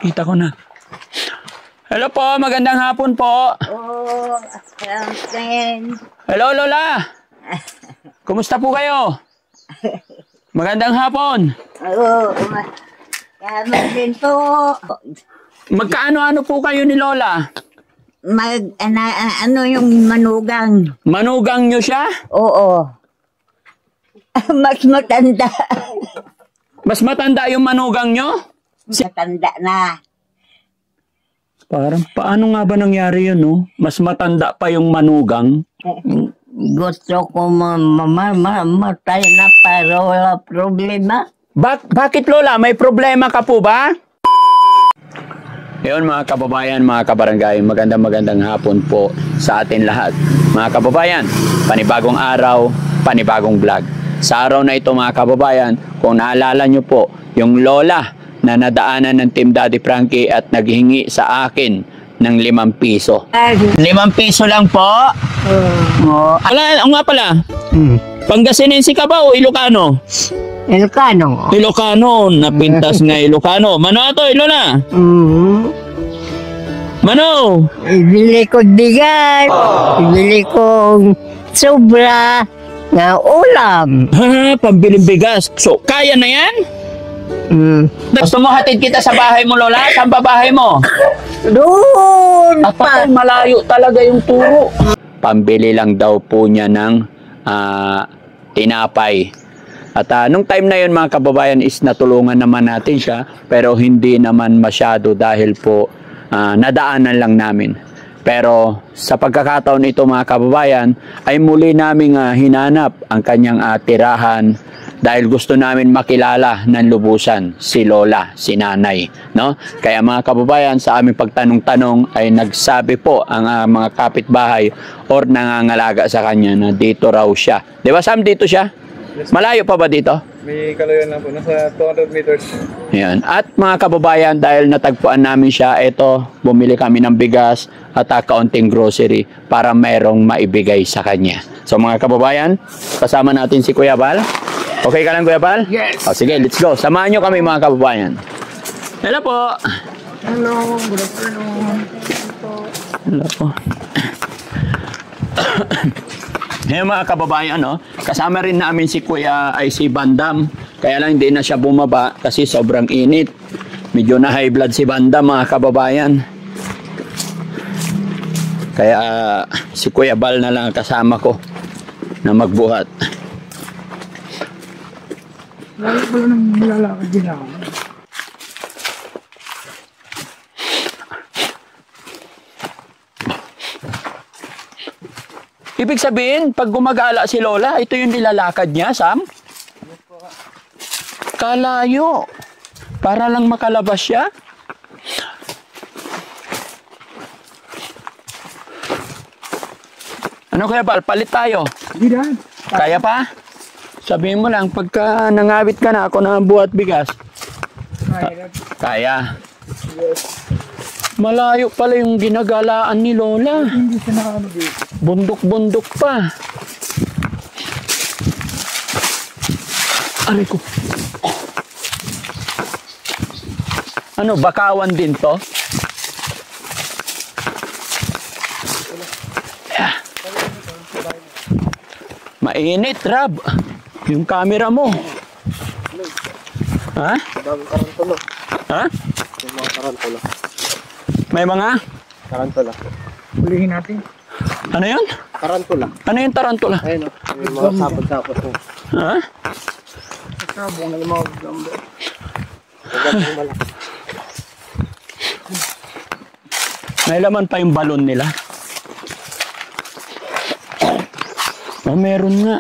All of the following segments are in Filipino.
nakita ko na. Hello po, magandang hapon po. Oo, Hello, Lola. Kumusta po kayo? Magandang hapon. oo, kamo din po. Magkaano-ano po kayo ni Lola? Ano yung manugang? Manugang nyo siya? Oo. Mas matanda. Mas matanda yung manugang nyo? Matanda na. Parang, paano nga ba nangyari yun, no? Mas matanda pa yung manugang. Gusto ko mamatay na para wala problema. Bakit, Lola? May problema ka po ba? Ngayon mga kababayan, mga kabarangay, magandang hapon po sa atin lahat. Mga kababayan, panibagong araw, panibagong vlog. Sa araw na ito mga kababayan, kung naalala nyo po, yung lola na nadaanan ng Team Daddy Frankie at naghingi sa akin ng 5 piso. 5 piso lang po? Oo. O nga pala, Pangasinense ka ba o Ilocano? Ilocano. Ilocano, napintas nga Ilocano. Mano ato, Lola? Mano? Ibili ko bigas, ibili ko sobra na ulam. Ha, pambiling bigas. So, kaya na yan? Gusto mo hatid kita sa bahay mo, Lola? Saan ba bahay mo? Doon At pa. malayo talaga yung turo. Pambili lang daw po niya ng tinapay. At nung time na yun mga kababayan is natulungan naman natin siya, pero hindi naman masyado dahil po nadaanan lang namin. Pero sa pagkakataon ito mga kababayan ay muli naming hinanap ang kanyang tirahan dahil gusto namin makilala ng lubusan si Lola, si Nanay, no? Kaya mga kababayan, sa aming pagtanong-tanong ay nagsabi po ang mga kapitbahay or nangangalaga sa kanya na dito raw siya. Di ba Sam, dito siya? Malayo pa ba dito? May kalayan lang po, nasa 200 meters. Yan. At mga kababayan, dahil natagpuan namin siya, ito, bumili kami ng bigas at kaunting grocery para mayroong maibigay sa kanya. So mga kababayan, kasama natin si Kuya Bal. Okay ka lang Kuya Bal? Yes! O sige, let's go. Samahan nyo kami mga kababayan. Hello po! Hello, good afternoon. Hello po. Ngayon mga kababayan, no? Kasama rin namin si Kuya ay si Bandam. Kaya lang hindi na siya bumaba kasi sobrang init. Medyo na high blood si Bandam mga kababayan. Kaya si Kuya Bal na lang kasama ko na magbuhat. Lalo pala nang nilalakad din ako. Ibig sabihin, pag gumagala si Lola, ito yung nilalakad niya, Sam? Kalayo. Para lang makalabas siya. Ano kaya Bal? Palit tayo. Hindi dahil. Kaya pa? Sabihin mo lang, pagka nangawit ka na ako na buhat bigas. Kaya. Malayo pala yung ginagalaan ni Lola. Hindi siya nakano dito. Bundok-bundok pa. Aray ko. Ano, bakawan din to? Mainit, Rab. Yung camera mo. Ha? Daming karantula. Ha? May mga karantula. May mga? Karantula. Hulihin natin. Ano yun? Karantula. Ano yung tarantula? Ayun o. May mga sapot-sapot mo. Ha? Sabong na yung mga gamba. Gambang malaki. May laman pa yung balon nila. Oh, meron nga.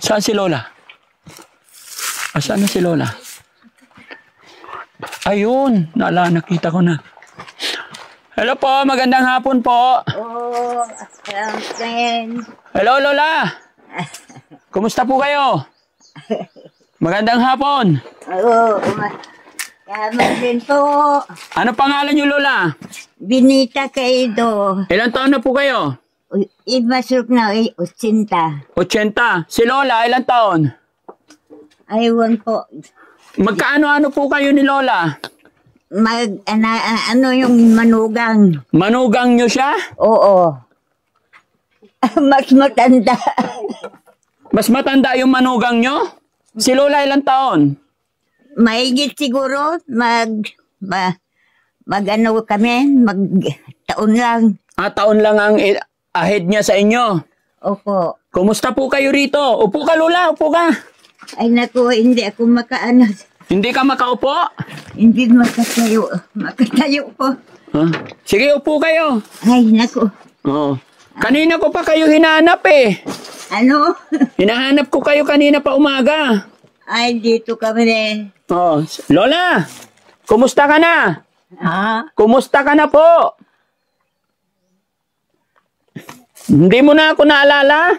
Saan si Lola? Saan na si Lola? Ayun, nakita ko na. Hello po, magandang hapon po. Oo, Hello, Lola. Kumusta po kayo? Magandang hapon. Oo, kama din po. Ano pangalan niyo, Lola? Binita kayo. Ilang taon na po kayo? Ibasok na 80. 80. Si Lola, ilang taon? Aywan po. Magkaano-ano po kayo ni Lola? Ano yung manugang? Manugang niyo siya? Oo. Mas matanda. Mas matanda yung manugang niyo? Si Lola ilang taon? Mahigit siguro ano kami, taon lang. Taon lang ang ahead niya sa inyo. Opo. Kumusta po kayo rito? Upo ka, Lola, upo ka. Ay naku, hindi ako makaano. Hindi ka makaupo? Hindi makatayo. Makatayo po. Huh? Sige, upo kayo. Ay naku. Oo. Kanina ko pa kayo hinahanap eh. Ano? Hinahanap ko kayo kanina pa umaga. Ay, dito kami eh. Oh, Lola, kumusta ka na? Ha? Kumusta ka na po? Hindi mo na ako naalala?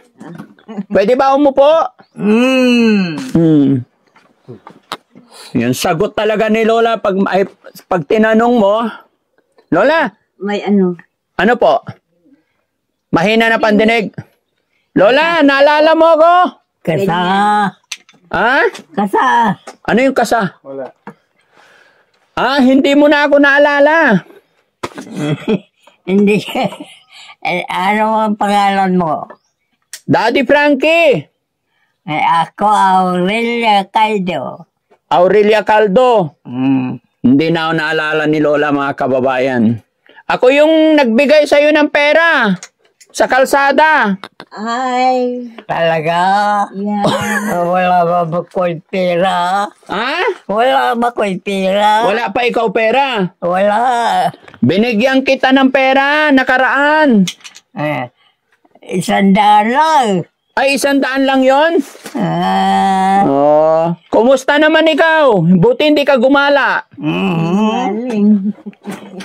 Pwede ba umupo? Yan sagot talaga ni Lola pag tinanong mo. Lola, May ano? ano po? Mahina na pandinig. Lola, naalala mo ako? Kasa. Ha? Kasa. Ano yung kasa? Wala. Hindi mo na ako naalala. Hindi. Ano ang pangalan mo? Daddy Frankie. Ako, Aurelia Caldo. Aurelia Caldo. Hindi na ako naalala ni Lola, mga kababayan. Ako yung nagbigay sa'yo ng pera sa kalsada. Ay. Talaga? Yan. Wala ba makoy pera? Ha? Wala makoy pera? Wala pa ikaw pera. Wala. Binigyan kita ng pera nakaraan. 100 lang. Ay, 100 lang yon. Ah. Oh, kumusta naman ikaw? Buti hindi ka gumala. Maling.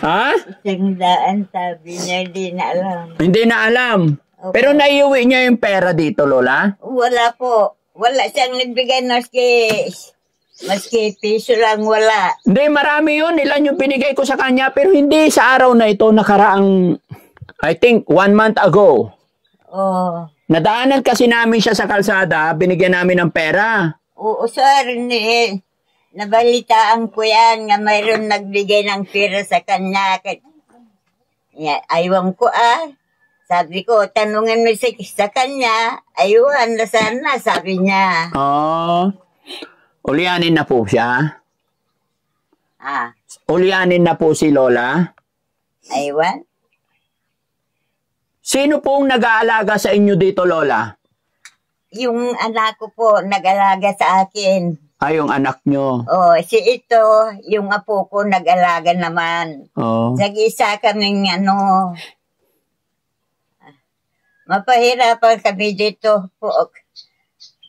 Ha? 100 sabi niya, di na alam. Hindi na alam. Opo. Pero naiuwi niya yung pera dito, Lola? Wala po. Wala siyang nagbigay maski piso lang wala. Hindi, marami yun. Ilan yung binigay ko sa kanya. Pero hindi sa araw na ito, nakaraang, I think, 1 month ago. Oh. Nadaanan kasi namin siya sa kalsada, binigyan namin ng pera. Oo, sir. Nabalitaan ko yan nga mayroon nagbigay ng pera sa kanya. Aywan ko Sabi ko, tanungin mo sa kanya, aywan na sana, sabi niya. Ulianin na po siya. Ulianin na po si Lola. Aywan? Sino pong nag-aalaga sa inyo dito, Lola? Yung anak ko po, nag-alaga sa akin. Yung anak nyo. Ito, yung apo ko, nag-alaga naman. Nag-isa kaming mapahirapan kami dito po.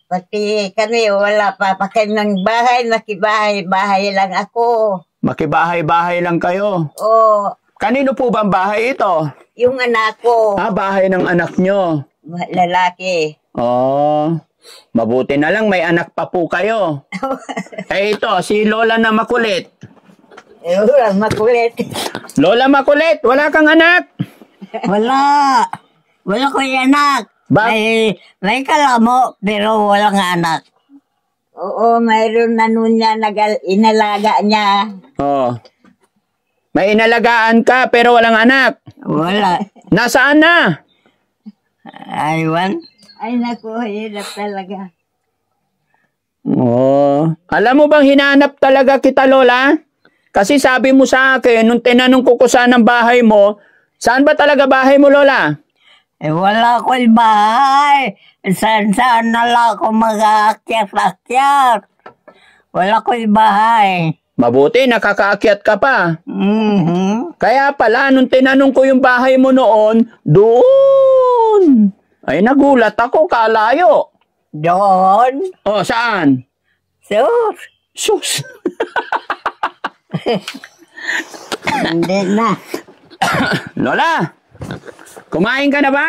Pati kami, wala pa kami ng bahay, makibahay-bahay lang ako. Makibahay-bahay lang kayo? Oo. Kanino po ba ang bahay ito? Yung anak ko. Bahay ng anak nyo. Lalaki. Mabuti na lang, may anak pa po kayo. Ito, si Lola na makulit. Wala, makulit. Lola makulit, wala kang anak? Wala. Wala ko yung anak. May kalamo, pero walang anak. Oo, mayroon na nun niya, inalaga niya. May inalagaan ka, pero walang anak? Wala. Nasaan na? Aywan. Ay, naku, hirap talaga. Alam mo bang hinanap talaga kita, Lola? Kasi sabi mo sa akin, nung tinanong ko saan ang bahay mo, saan ba talaga bahay mo, Lola? Wala ko'y bahay. Saan na lang ako mag-aakyat-akyat. Wala ko'y bahay. Mabuti, nakakaakyat ka pa. Kaya pala, nung tinanong ko yung bahay mo noon, doon. Ay, nagulat ako, kalayo. Doon? Saan? Sus. Hindi na. Lola, Kumain ka na ba?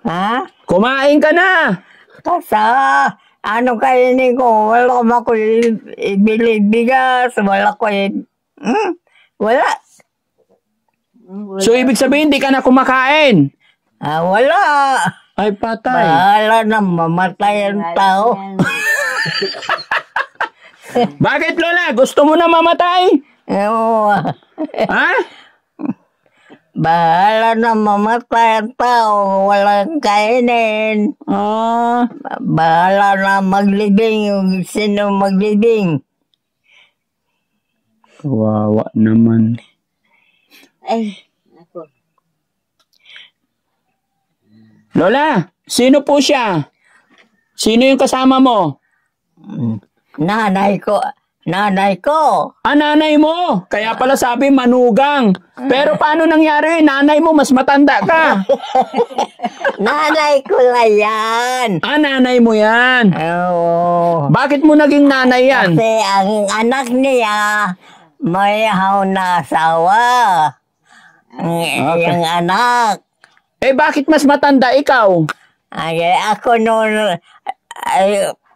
Ha? Kumain ka na! Kasa, ano kainin ko? Wala ko ibili bigas. Wala ko wala. So, ibig sabihin, hindi ka na kumakain? Wala. Ay, patay. Bahala na mamatay ang tao. Bakit, Lola? Gusto mo na mamatay? Oo. Ha? Bahala na mamatay ang tao. Walang kainin. Bahala na maglibing yung sino maglibing. Kawawa naman. Ay, ako. Lola, sino po siya? Sino yung kasama mo? Nanay ko. Nanay ko. Nanay mo. Kaya pala sabi manugang. Pero paano nangyari? Nanay mo, mas matanda ka. Nanay ko lang yan. Nanay mo yan. Oo. Bakit mo naging nanay yan? Kasi ang anak niya may na asawa. Yung anak. Bakit mas matanda ikaw? Ay, ako noon,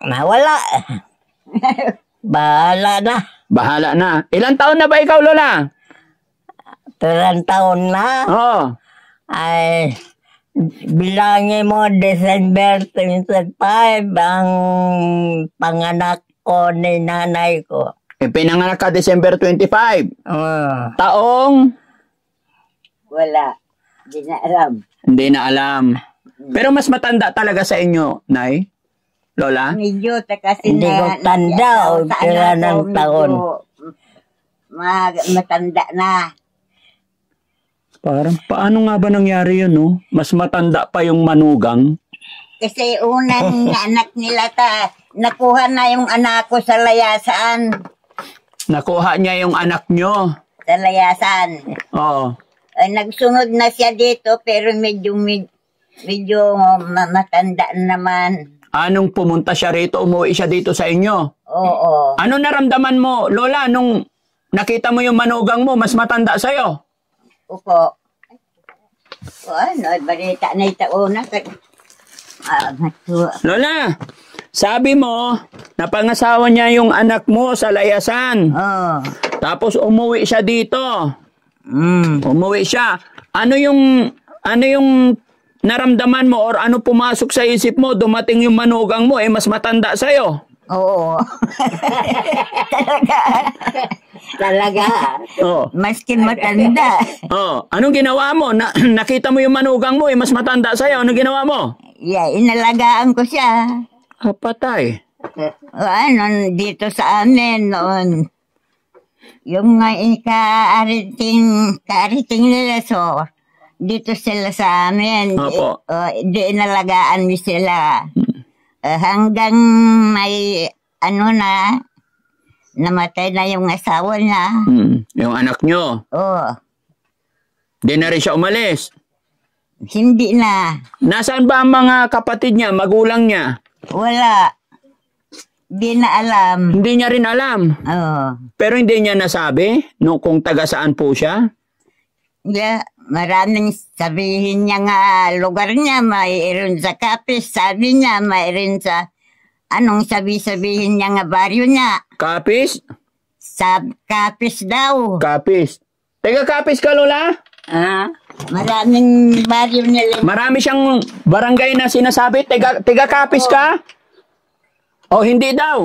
wala. Bahala na. Bahala na. Ilang taon na ba ikaw, Lola? 3 taon na. Oo. Ay, bilangin mo December 25 ang panganak ko ni nanay ko. Pinanganak ka December 25. Taong? Wala. Hindi na alam. Hindi na alam. Pero mas matanda talaga sa inyo, Nay? Lola? Medyo, kasi hindi ko tanda o tira ng taon. Matanda na. Parang, paano nga ba nangyari yun, no? Mas matanda pa yung manugang? Kasi unang anak nila nakuha na yung anak ko sa layasan. Nakuha niya yung anak nyo? Sa layasan. Oo. Nagsunod na siya dito pero medyo matanda naman. Anong pumunta siya rito, umuwi siya dito sa inyo? Oo. Ano naramdaman mo, Lola, nung nakita mo yung manugang mo, mas matanda sa'yo? Opo. Balita na itauna. Lola, sabi mo, napangasawa niya yung anak mo sa layasan. Tapos umuwi siya dito. Umuwi siya. Ano yung naramdaman mo or ano pumasok sa isip mo, dumating yung manugang mo, mas matanda sa'yo? Oo. Talaga. Maski matanda. Anong ginawa mo? Nakita mo yung manugang mo, mas matanda sa'yo. Anong ginawa mo? Inalagaan ko siya. Patay. Dito sa amin noon. Yung kaariting nila dito sila sa amin. Opo. Di inalagaan mi sila. Hanggang may namatay na yung asawa niya. Yung anak nyo? Oo. Di na rin siya umalis? Hindi na. Nasaan ba ang mga kapatid niya, magulang niya? Wala. Di na alam. Hindi niya rin alam? Oo. Pero hindi niya nasabi kung taga saan po siya? Maraming sabihin niya nga lugar niya, mayroon sa Kapis, sabi niya, mayroon sa sabihin niya nga baryo niya. Kapis? Sa Kapis daw. Kapis. Taga Kapis ka, Lola? Maraming baryo nila. Marami siyang barangay na sinasabi, taga Kapis ka? O hindi daw?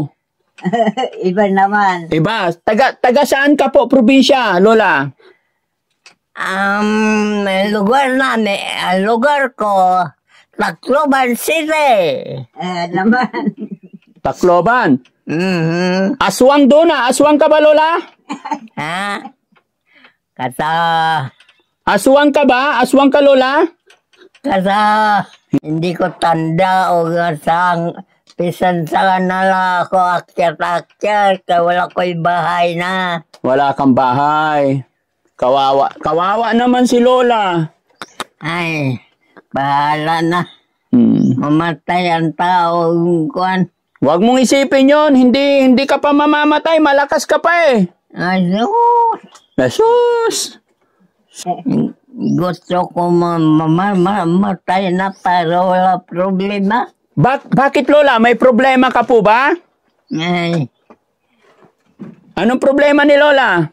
Iba naman. Iba. Taga saan ka po, probinsya, Lola? Lugar ko, Tacloban City. Naman. Tacloban? Aswang doon na. Aswang ka ba, Lola? Aswang ka ba? Aswang ka, Lola? Hindi ko tanda o kasang pisan sa kanala ako akyat-akyat. Wala ko'y bahay na. Wala kang bahay. Kawawa naman si Lola. Ay, bahala na. Mamatay ang tao. Huwag mong isipin yon. Hindi ka pa mamamatay. Malakas ka pa eh. Ay, Jesus! Gusto ko mamatay na para wala problema. Bakit Lola? May problema ka po ba? Ay, Anong problema ni Lola?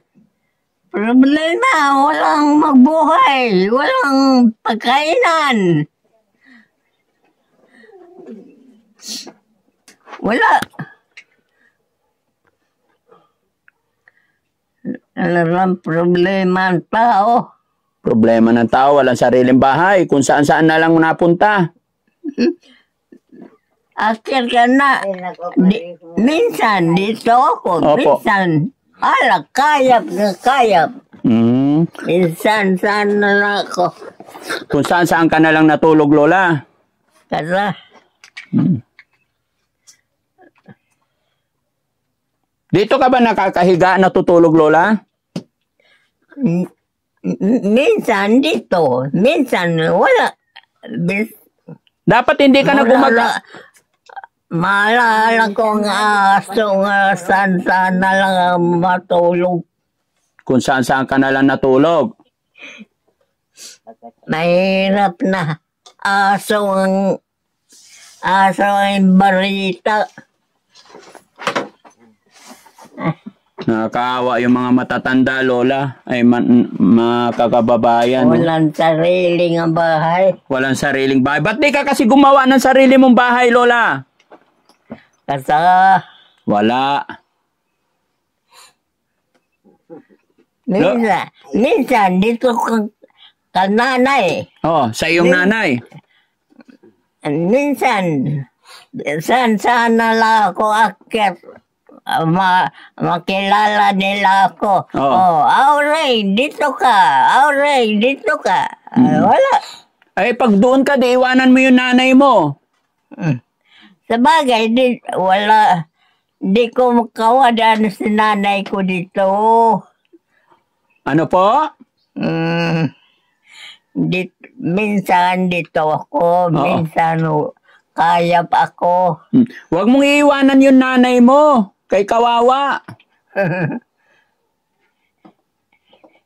problema, walang magbuhay, walang pagkainan. Wala. Alam problema ng tao. Problema ng tao, walang sariling bahay, kung saan-saan na lang napunta. Akit ka na. Minsan dito ako, Opo. minsan kayap na kayap. Mm. Minsan saan na lang ako. Kung saan-saan ka na lang natulog, Lola. Kasi Dito ka ba nakakahiga, natutulog, Lola? minsan dito, minsan wala. Dapat hindi ka na Maalala ko nga aso nga saan na lang ang matulog. Kung saan-saan ka na lang natulog. Mahirap na aso ang barita. Nakakaawa yung mga matatanda, Lola. Ay, mga kakababayan. No? Walang sariling ang bahay. Walang sariling bahay. Ba't di ka kasi gumawa ng sarili mong bahay, Lola? Kasi Wala. minsan dito ka nanay. Oh, sa iyong nanay. Minsan, saan na lang ako akit. Makilala nila ako. Auray, dito ka. Auray, dito ka. Wala. Ay, pag doon ka, di iwanan mo yung nanay mo. Sa bagay, wala. Di ko makawadan si nanay ko dito. Ano po? Minsan dito ako, minsan kayap ako. Huwag mong iiwanan yung nanay mo. Kay kawawa.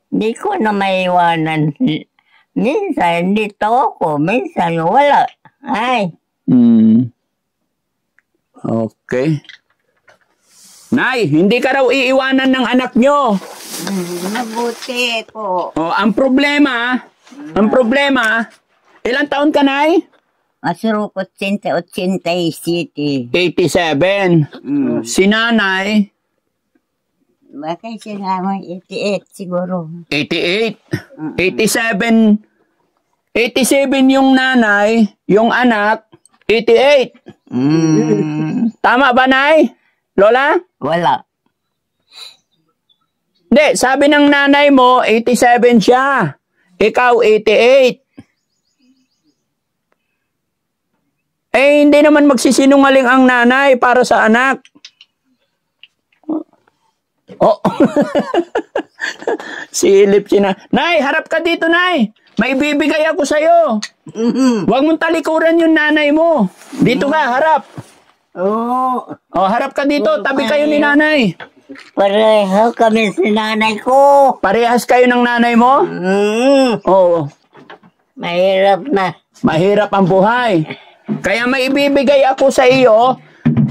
Di ko na maiwanan. Minsan dito ako, minsan wala. Ay. Okay. Nay, hindi ka raw iiwanan ng anak nyo. Mabuti po. Ang problema, ilang taon ka, Nay? Masuro ko 87. 87. Si nanay? Bakit siya naman 88 siguro. 88. 87 yung nanay, yung anak, 88. Tama ba, Nay? Lola? Wala. Hindi, sabi ng nanay mo, 87 siya. Ikaw, 88. Eh, hindi naman magsisinungaling ang nanay para sa anak. Oh. Silip siya na. Nay, harap ka dito, Nay. May bibigay ako sa'yo. Huwag mong talikuran yung nanay mo. Dito ka, harap. Harap ka dito. Tabi kayo ni nanay. Pareho kami si nanay ko. Parehas kayo ng nanay mo? Oo. Mahirap na. Mahirap ang buhay. Kaya may ibibigay ako sa iyo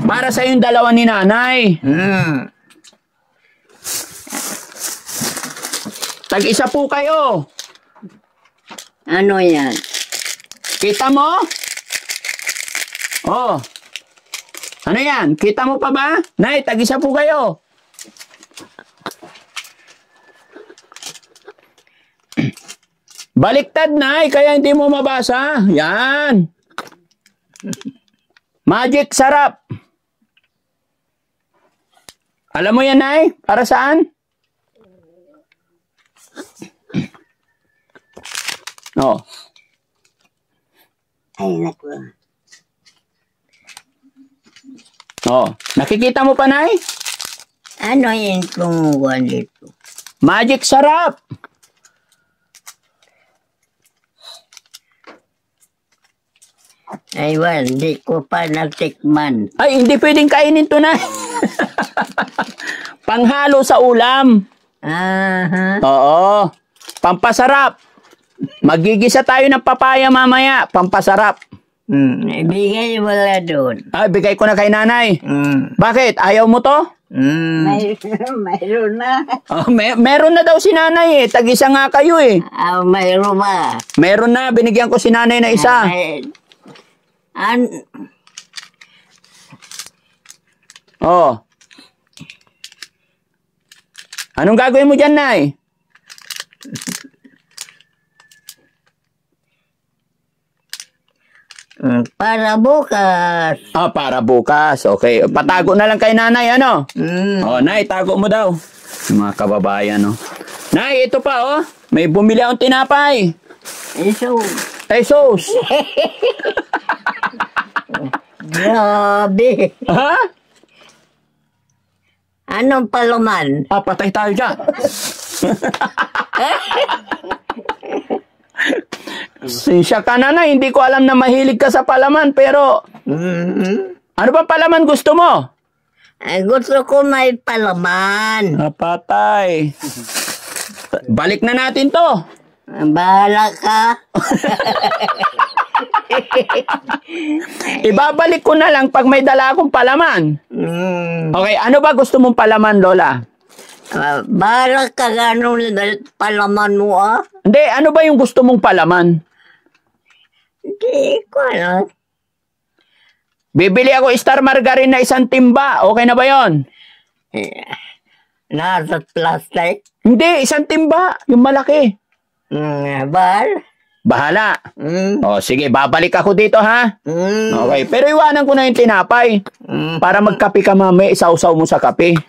para sa yung dalawa ni nanay. Tag-isa po kayo. Ano yan? Kita mo? Oh. Ano yan? Kita mo pa ba? Nay, tag-isa po kayo. Baliktad, Nay, kaya hindi mo mabasa. Yan. Magic sarap. Alam mo yan, Nay? Para saan? Oh. Ay, naku. Oh. Nakikita mo pa, Nay? Ano yung tumugan dito? Magic sarap. Ay, hindi ko pa natikman. Ay, hindi pwedeng kainin to, Nay. Panghalo sa ulam. Aha. Oo. pampasarap. Magigisa tayo ng papaya mamaya, pampasarap. Ibigay mo na doon. Ay, bigay ko na kay nanay. Bakit? Ayaw mo to? Mayroon na. Oh, meron na daw si nanay eh. Tag-isa nga kayo eh. Mayroon ba? Meron na, binigyan ko si nanay na isa. Oh. Anong gagawin mo dyan, nay? Para bukas. Para bukas. Okay. Patago na lang kay nanay, ano? Oh, nay, tago mo daw. Mga kababayan, no? Nay, ito pa, oh. May bumili akong tinapay. Pesos. Grabe. Ha? Anong palaman? Patay tayo dyan. Sinsya ka na, hindi ko alam na mahilig ka sa palaman, pero ano ba palaman gusto mo? Gusto ko may palaman. Patay. Balik na natin to. Bahala ka. Ibabalik ko na lang pag may dala akong palaman. Okay, ano ba gusto mong palaman, Lola? Bahala ka gano'n palaman mo, ah? Hindi, ano ba yung gusto mong palaman? Hindi ko alam. Bibili ako star margarine na 1 timba. Okay na ba yon? Nasa plastic? Hindi, 1 timba. Yung malaki. Bahala. O, sige, babalik ako dito, ha? Okay, pero iwanan ko na yung tinapay. Para magkape ka mamaya, isausaw mo sa kape.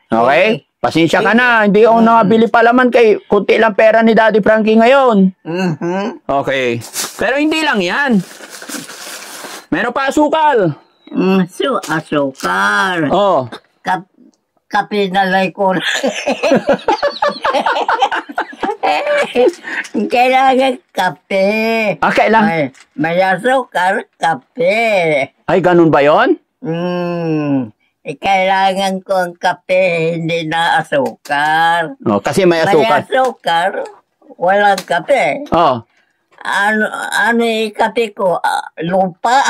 Okay? Pasensya ka na. Hindi ako nakabili palaman kay kunti lang pera ni Daddy Frankie ngayon. Okay. Pero hindi lang yan. Meron pa asukal. Asukal. Oh. Kape na lang ko. Kailangan kape. Kailangan? May asukal, kape. Ay, ganun ba yon? Kailangan ko ang kape, hindi na asukal. Kasi may asukal. May asukal, walang kape. Ano yung kape ko? Lupa.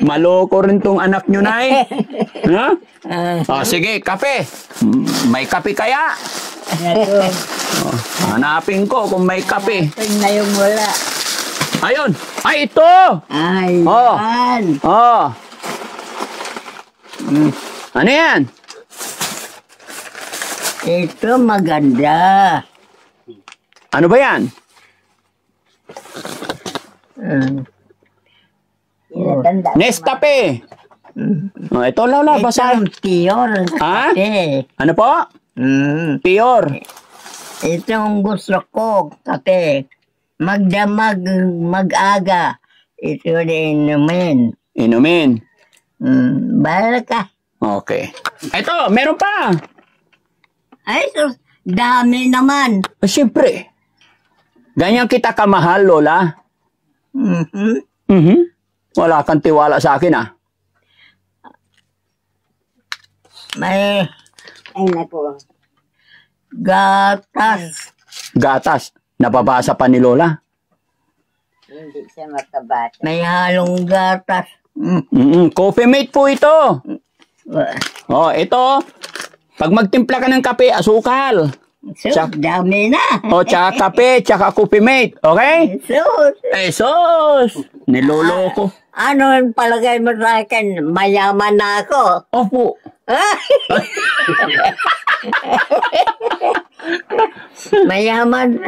Maloko rin tong anak nyo, Nay. Sige, kape. May kape kaya? Hanapin ko kung may kape. Hanapin na yung wala. Ayun. Ay, ito. Ay, yan. Ano yan? Ito maganda. Ano ba yan? Nestape. Ito, Lola, basahin. Ito pure kape. Ano po? Pure. Ito ang gusto ko, kape. Magdamag, mag-aga. Ito din inumin. Inumin. Bahala ka. Okay. Ito, meron pa. Ay, dami naman. Siyempre. Ganyan kita kamahal, Lola. Wala kang tiwala sa akin, ah. May... Ay, naku. Gatas. Gatas. Nababasa pa ni Lola. Hindi siya makabata. May halong gatas. Coffee mate po ito. Ito. Pag magtimpla ka ng kape, asukal. Dami na. Tsaka kape, tsaka coffee mate. Okay? Jesus. Niloloko. Ano ang palagay mo sa akin? Mayaman na ako. Opo. Mayaman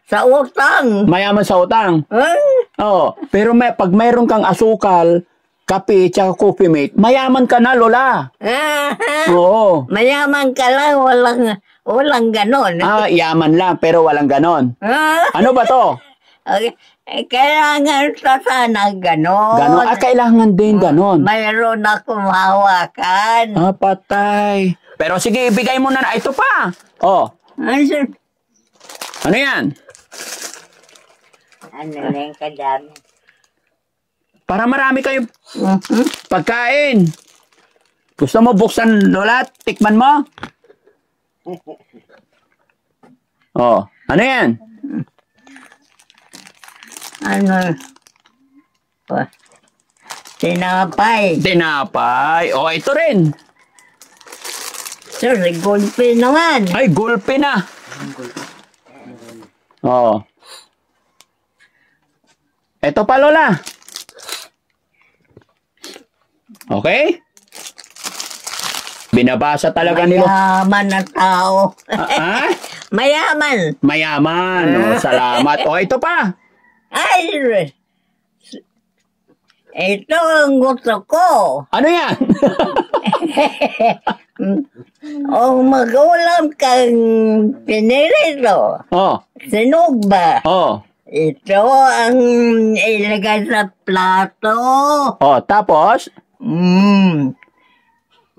sa utang. Mayaman sa utang. Pero pag mayroon kang asukal, kape, tsaka coffee mate, mayaman ka na, Lola. Oo. Mayaman ka lang, walang ganon. Yaman lang, pero walang ganon. Ano ba to? Kailangan sa sana ganon. Ganon? Kailangan din ganon. Mayroon akong hawakan. Patay. Pero sige, ibigay mo na. Ito pa. Ano yan? Ano na yung kadami? Para marami kayong pagkain. Gusto mo buksan, Lola? Tikman mo? Oh, ano yan? Ano? Oh, tinapay. Tinapay. Oh, ito rin. Sir, gulpi naman. Ay, gulpi na. Oh. Ito pa, Lola. Okay? Binabasa talaga nila. Mayaman na tao. Ah? Mayaman. Mayaman. Oh, salamat. Oh, ito pa. Ay, ito ang gusto ko. Ano yan? O mag-ulam kang pinirito. Oh. Sinugba. Oh. Ito ang ilagay sa plato. Oh, tapos?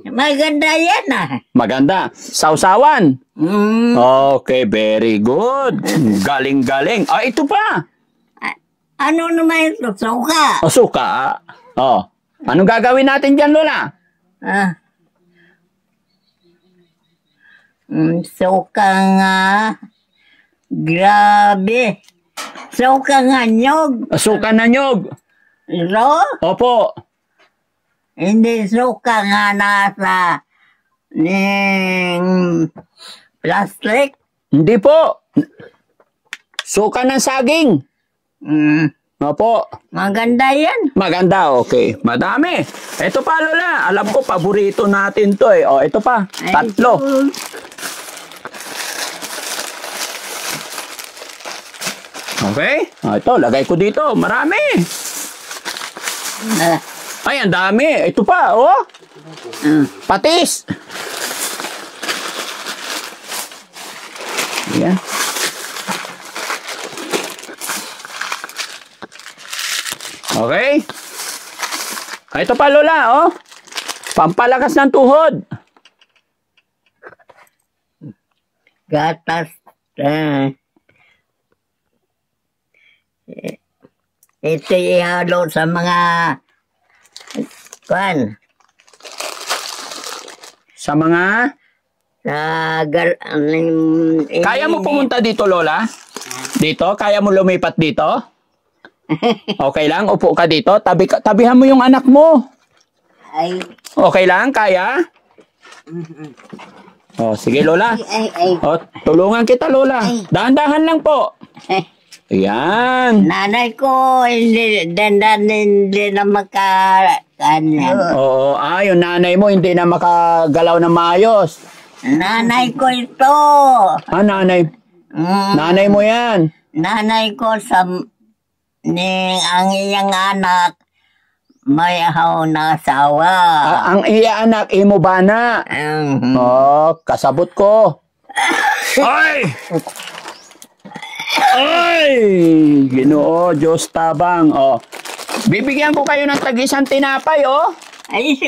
Maganda yan ah. Maganda. Sausawan. Okay, very good. Galing-galing. Ah, ito pa. Ano naman ito? Suka. Oh, suka. Oh. Anong gagawin natin dyan, Lola? Suka nga. Grabe. Suka nga nyog. Suka na nyog. Ito? Opo. Hindi suka nga nasa plastic. Hindi po. Suka ng saging. Opo. Maganda yan. Maganda, okay. Madami. Ito pa, Lola. Alam ko, paborito natin to eh. O, ito pa. Tatlo. Okay. O, ito, lagay ko dito. Marami. Ay, ang dami. Ito pa, oh. Patis. Yan. Okay. Ito pa, Lola, oh. Pampalakas ng tuhod. Gatas. Ito ihalo sa mga Sa mga... Kaya mo pumunta dito, Lola? Dito? Kaya mo lumipat dito? Okay lang? Upo ka dito? Tabihan mo yung anak mo. Ay. Okay lang? Kaya? Oh, sige, Lola. Oh, tulungan kita, Lola. Dahan-dahan lang po. Ayan. Nanay ko, hindi na Oo, yung nanay mo hindi na makagalaw na maayos. Nanay ko ito. Ah, nanay. Nanay mo yan. Nanay ko ang iyang anak may ahaw na asawa. Ang iya anak, imo ba na? Oh, kasabot ko. Ay! Ay! Ginoo, Diyos tabang. Oh. Bibigyan ko kayo ng tag-isang tinapay, oh. Ay,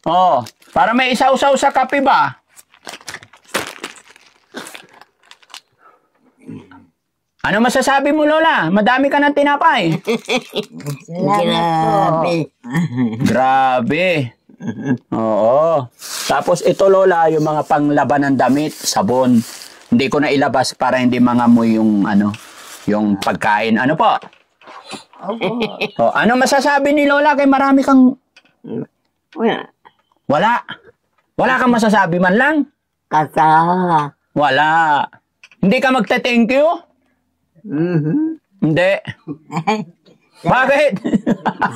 Oh, para may isaw-saw sa kape ba? Ano masasabi mo, Lola? Madami ka ng tinapay. Grabe. Grabe. Oo. Tapos ito, Lola, yung mga panglaban ng damit, sabon. Hindi ko na ilabas para hindi mangamoy yung yung pagkain. Ano po? Oh, ano masasabi ni Lola kay marami kang... Wala. Wala kang masasabi man lang? Wala. Hindi ka magte-thank you? Hindi. Bakit?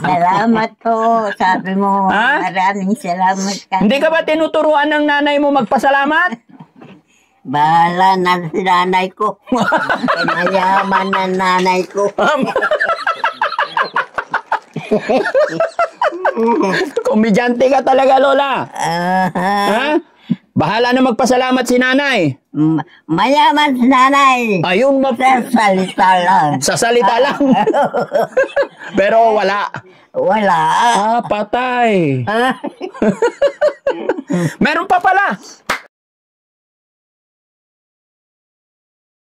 Salamat po. Sabi mo, Ha? maraming salamat ka. Hindi ka ba tinuturuan ng nanay mo magpasalamat? Bahala na si nanay ko. Mayaman na nanay ko. Komedyante ka talaga, Lola. Ha? Bahala na magpasalamat si nanay. Mayaman si nanay. Ayun, Sa salita lang. sa salita lang. Pero wala. Wala. Ah, patay. Meron pa pala.